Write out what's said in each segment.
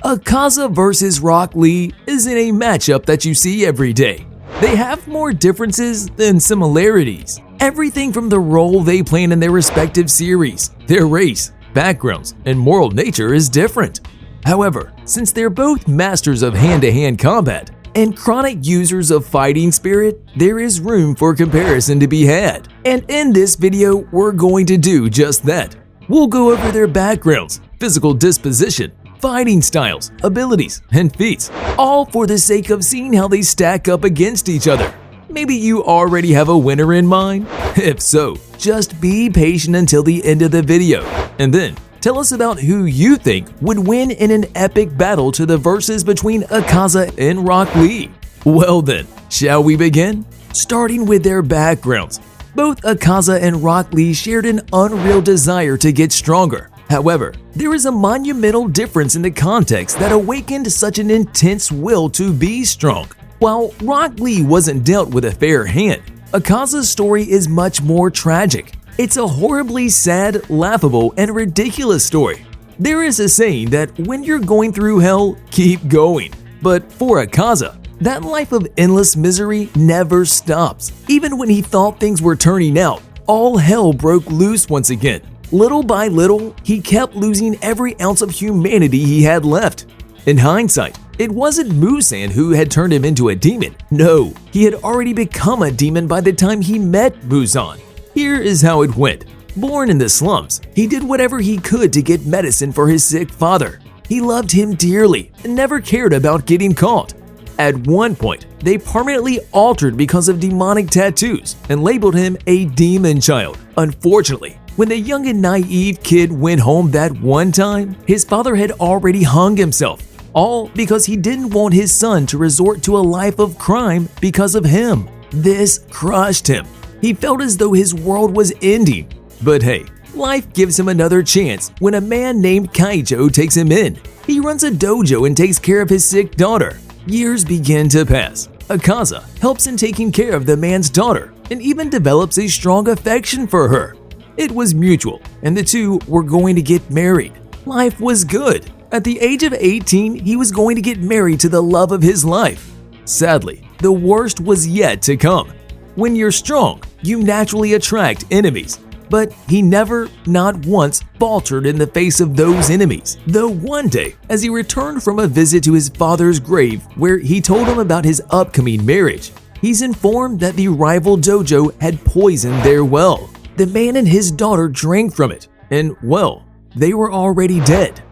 Akaza vs. Rock Lee isn't a matchup that you see every day. They have more differences than similarities. Everything from the role they play in their respective series, their race, backgrounds, and moral nature is different. However, since they're both masters of hand-to-hand combat and chronic users of fighting spirit, there is room for comparison to be had. And in this video, we're going to do just that. We'll go over their backgrounds, physical disposition, fighting styles, abilities, and feats, all for the sake of seeing how they stack up against each other. Maybe you already have a winner in mind? If so, just be patient until the end of the video, and then tell us about who you think would win in an epic battle to the verses between Akaza and Rock Lee. Well then, shall we begin? Starting with their backgrounds. Both Akaza and Rock Lee shared an unreal desire to get stronger. However, there is a monumental difference in the context that awakened such an intense will to be strong. While Rock Lee wasn't dealt with a fair hand, Akaza's story is much more tragic. It's a horribly sad, laughable, and ridiculous story. There is a saying that when you're going through hell, keep going. But for Akaza, that life of endless misery never stops. Even when he thought things were turning out, all hell broke loose once again. Little by little, he kept losing every ounce of humanity he had left. In hindsight, it wasn't Musan who had turned him into a demon. No, he had already become a demon by the time he met Musan. Here is how it went. Born in the slums, he did whatever he could to get medicine for his sick father. He loved him dearly and never cared about getting caught. At one point, they permanently altered because of demonic tattoos and labeled him a demon child. Unfortunately, when the young and naive kid went home that one time, his father had already hung himself, all because he didn't want his son to resort to a life of crime because of him. This crushed him. He felt as though his world was ending. But hey, life gives him another chance when a man named Kaijo takes him in. He runs a dojo and takes care of his sick daughter. Years begin to pass. Akaza helps in taking care of the man's daughter and even develops a strong affection for her. It was mutual, and the two were going to get married. Life was good. At the age of 18, he was going to get married to the love of his life. Sadly, the worst was yet to come. When you're strong, you naturally attract enemies. But he never, not once, faltered in the face of those enemies. Though one day, as he returned from a visit to his father's grave where he told him about his upcoming marriage, he's informed that the rival dojo had poisoned their well. The man and his daughter drank from it, and well, they were already dead.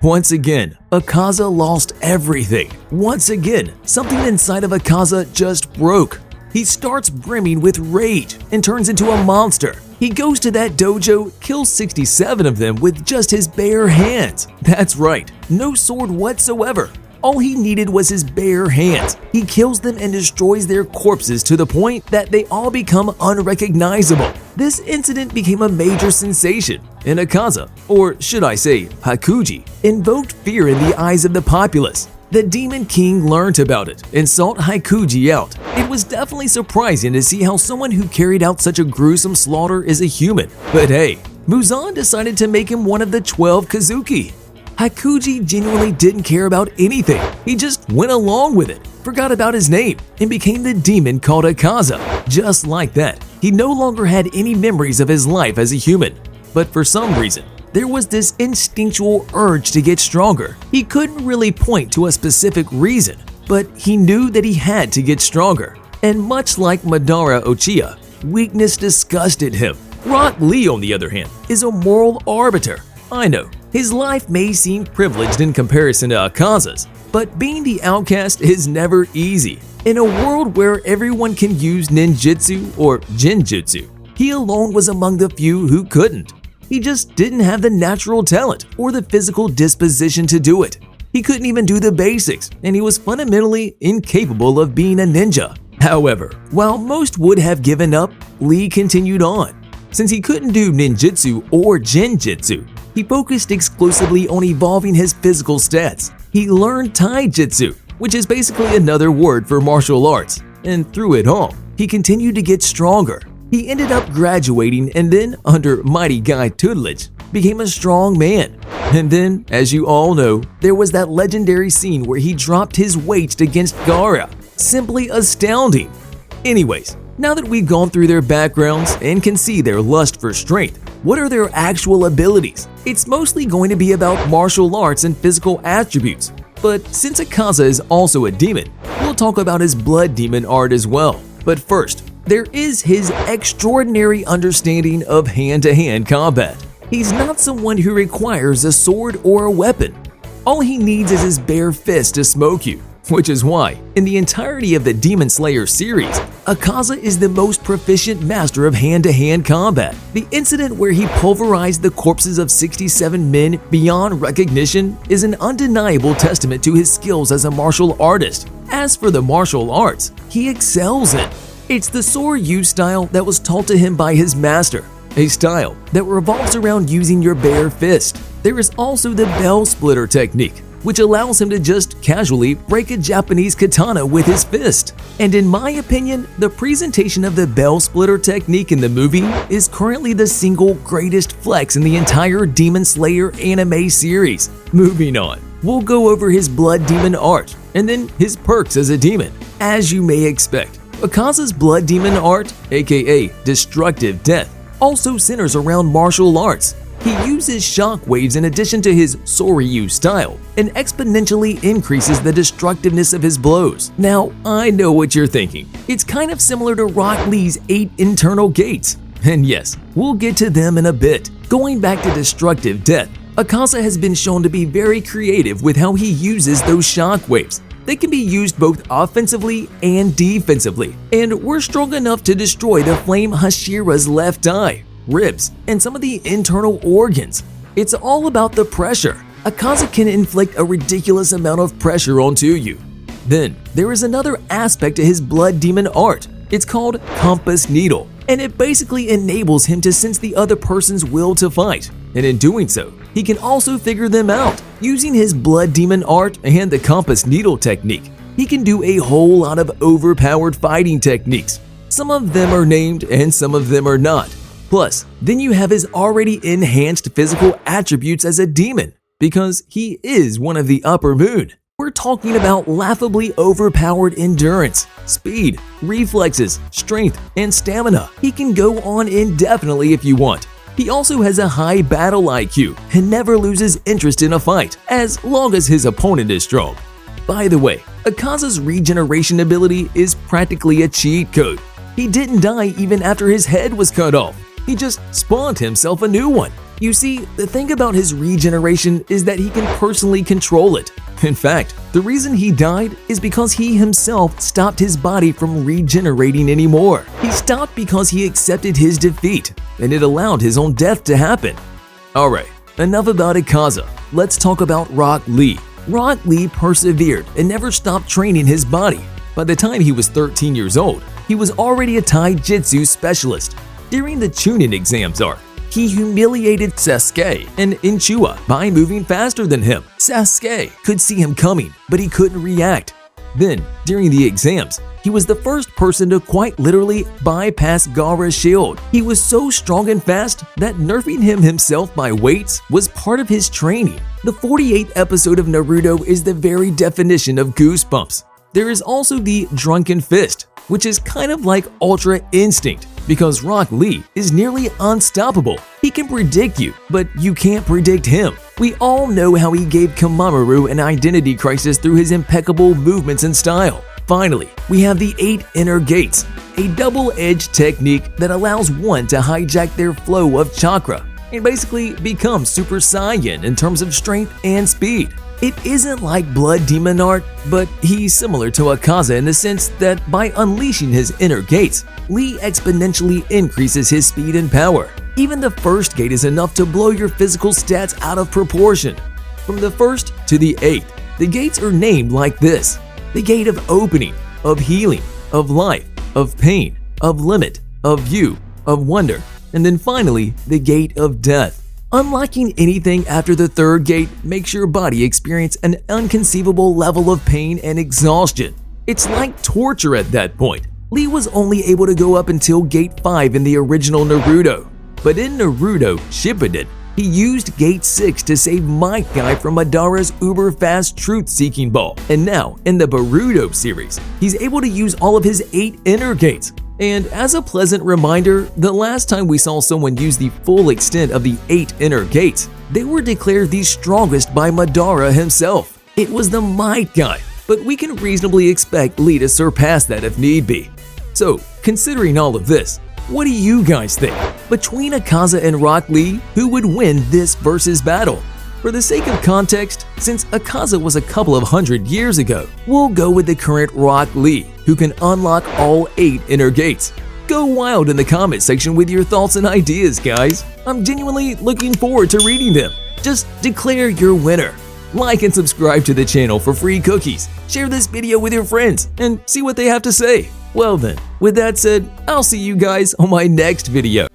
Once again, Akaza lost everything. Once again, something inside of Akaza just broke. He starts brimming with rage and turns into a monster. He goes to that dojo, kills 67 of them with just his bare hands. That's right, no sword whatsoever. All he needed was his bare hands. He kills them and destroys their corpses to the point that they all become unrecognizable. This incident became a major sensation, and Akaza, or should I say Hakuji, invoked fear in the eyes of the populace. The Demon King learned about it and sought Hakuji out. It was definitely surprising to see how someone who carried out such a gruesome slaughter is a human. But hey, Muzan decided to make him one of the 12 Kazuki. Hakuji genuinely didn't care about anything. He just went along with it, forgot about his name, and became the demon called Akaza. Just like that, he no longer had any memories of his life as a human. But for some reason, there was this instinctual urge to get stronger. He couldn't really point to a specific reason, but he knew that he had to get stronger. And much like Madara Uchiha, weakness disgusted him. Rock Lee, on the other hand, is a moral arbiter. I know, his life may seem privileged in comparison to Akaza's, but being the outcast is never easy. In a world where everyone can use ninjutsu or genjutsu, he alone was among the few who couldn't. He just didn't have the natural talent or the physical disposition to do it. He couldn't even do the basics, and he was fundamentally incapable of being a ninja. However, while most would have given up, Lee continued on. Since he couldn't do ninjutsu or genjutsu, he focused exclusively on evolving his physical stats. He learned taijutsu, which is basically another word for martial arts, and through it all, he continued to get stronger. He ended up graduating and then, under Mighty Guy tutelage, became a strong man. And then, as you all know, there was that legendary scene where he dropped his weight against Gaara. Simply astounding. Anyways, now that we've gone through their backgrounds and can see their lust for strength, what are their actual abilities? It's mostly going to be about martial arts and physical attributes. But since Akaza is also a demon, we'll talk about his blood demon art as well. But first, there is his extraordinary understanding of hand-to-hand combat. He's not someone who requires a sword or a weapon. All he needs is his bare fist to smoke you. Which is why, in the entirety of the Demon Slayer series, Akaza is the most proficient master of hand-to-hand combat. The incident where he pulverized the corpses of 67 men beyond recognition is an undeniable testament to his skills as a martial artist. As for the martial arts, he excels in. It's the Soryu style that was taught to him by his master, a style that revolves around using your bare fist. There is also the bell splitter technique, which allows him to just casually break a Japanese katana with his fist. And in my opinion, the presentation of the bell splitter technique in the movie is currently the single greatest flex in the entire Demon Slayer anime series. Moving on, we'll go over his blood demon art and then his perks as a demon. As you may expect, Akaza's blood demon art, aka destructive death, also centers around martial arts. He uses shockwaves in addition to his Soryu style and exponentially increases the destructiveness of his blows. Now, I know what you're thinking. It's kind of similar to Rock Lee's 8 internal gates. And yes, we'll get to them in a bit. Going back to destructive death, Akaza has been shown to be very creative with how he uses those shockwaves. They can be used both offensively and defensively, and we're strong enough to destroy the Flame Hashira's left eye, ribs, and some of the internal organs. It's all about the pressure. Akaza can inflict a ridiculous amount of pressure onto you. Then, there is another aspect to his blood demon art. It's called Compass Needle, and it basically enables him to sense the other person's will to fight. And in doing so, he can also figure them out. Using his blood demon art and the Compass Needle technique, he can do a whole lot of overpowered fighting techniques. Some of them are named and some of them are not. Plus, then you have his already enhanced physical attributes as a demon, because he is one of the upper moon. We're talking about laughably overpowered endurance, speed, reflexes, strength, and stamina. He can go on indefinitely if you want. He also has a high battle IQ and never loses interest in a fight, as long as his opponent is strong. By the way, Akaza's regeneration ability is practically a cheat code. He didn't die even after his head was cut off. He just spawned himself a new one. You see, the thing about his regeneration is that he can personally control it. In fact, the reason he died is because he himself stopped his body from regenerating anymore. He stopped because he accepted his defeat, and it allowed his own death to happen. Alright, enough about Akaza. Let's talk about Rock Lee. Rock Lee persevered and never stopped training his body. By the time he was 13 years old, he was already a taijutsu specialist. During the Chunin exams arc, he humiliated Sasuke and Inchua by moving faster than him. Sasuke could see him coming, but he couldn't react. Then, during the exams, he was the first person to quite literally bypass Gaara's shield. He was so strong and fast that nerfing him himself by weights was part of his training. The 48th episode of Naruto is the very definition of goosebumps. There is also the Drunken Fist, which is kind of like Ultra Instinct, because Rock Lee is nearly unstoppable. He can predict you, but you can't predict him. We all know how he gave Kamameru an identity crisis through his impeccable movements and style. Finally, we have the 8 Inner Gates, a double-edged technique that allows one to hijack their flow of chakra and basically become Super Saiyan in terms of strength and speed. It isn't like blood demon art, but he's similar to Akaza in the sense that by unleashing his inner gates, Lee exponentially increases his speed and power. Even the first gate is enough to blow your physical stats out of proportion. From the 1st to the 8th, the gates are named like this: the gate of opening, of healing, of life, of pain, of limit, of view, of wonder, and then finally, the gate of death. Unlocking anything after the 3rd gate makes your body experience an inconceivable level of pain and exhaustion. It's like torture at that point. Lee was only able to go up until Gate 5 in the original Naruto. But in Naruto Shippuden, He used Gate 6 to save Might Guy from Madara's uber-fast truth-seeking ball, and now, in the Boruto series, he's able to use all of his 8 inner gates. And as a pleasant reminder, the last time we saw someone use the full extent of the 8 inner gates, they were declared the strongest by Madara himself. It was the Might Guy, but we can reasonably expect Lee to surpass that if need be. So, considering all of this, what do you guys think? Between Akaza and Rock Lee, who would win this versus battle? For the sake of context, since Akaza was a couple of hundred years ago, we'll go with the current Rock Lee, who can unlock all 8 inner gates. Go wild in the comment section with your thoughts and ideas, guys. I'm genuinely looking forward to reading them. Just declare your winner. Like and subscribe to the channel for free cookies. Share this video with your friends and see what they have to say. Well then, with that said, I'll see you guys on my next video.